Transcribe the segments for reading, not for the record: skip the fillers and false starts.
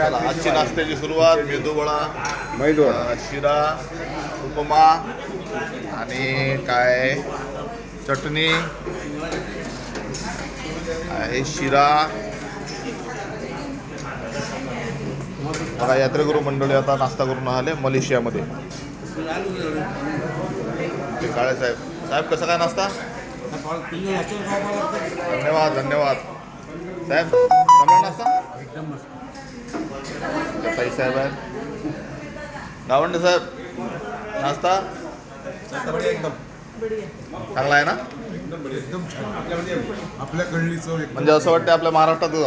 चला, आजची नाश्त्याची सुरुवात मेदूवडा, शिरा, उपमा आणि काय चटणी आहे, शिरा. बघा, यात्रेकरू मंडळी आता नाश्ता करून आले मलेशियामध्ये. ते काळे साहेब, साहेब कसा काय नाश्ता? धन्यवाद धन्यवाद साहेब. जमला नाश्ता? ताई साहेब आहेत, गावंडे साहेब, नाश्ता एकदम चांगला आहे ना? आपल्या कळलीचं म्हणजे असं वाटतं आपल्या महाराष्ट्रात जाऊ.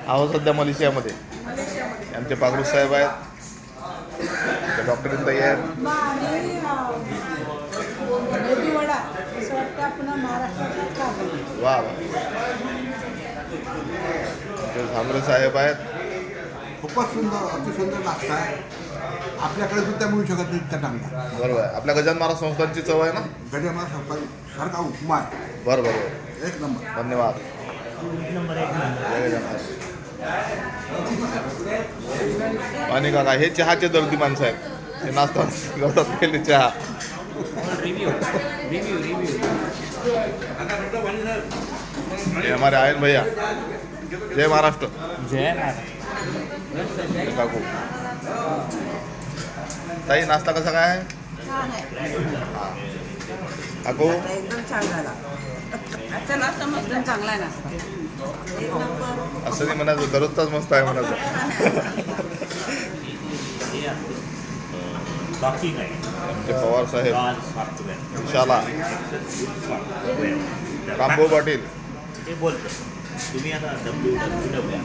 आहो सध्या मलेशियामध्ये. आमचे पागरू साहेब आहेत, डॉक्टरीन ताई आहेत. वा वा. झांबरे साहेब आहेत. खूपच सुंदर, अतिसुंदर नाश्ता आहे. आपल्याकडे सुद्धा मिळू शकत नाही इतका चांगला. बरोबर आहे. आपल्या गजानन महाराज संस्थांची चव आहे ना? गजानन सारखा उपमा आहे. बरं बरोबर. एक नंबर. धन्यवाद. आणि काका हे चहाचे दर्दी माणसं आहेत. हे नाश्ता करतात केले चहा. हे हमारे आयन भैया. जय महाराष्ट्र. जय काकू. ताई नाश्ता कसा काय आहे? काकू एकदम छान झाला. आजचा नाश्ता मस्त चांगला आहे नाश्ता. एक नंबर. असं नाही म्हणायचं, दररोजचाच मस्त आहे म्हणायचं. बाकी नाही. आमचे पवार साहेब, शाला, रामभाऊ पाटील. ते बोलतो तुम्ही आता WWW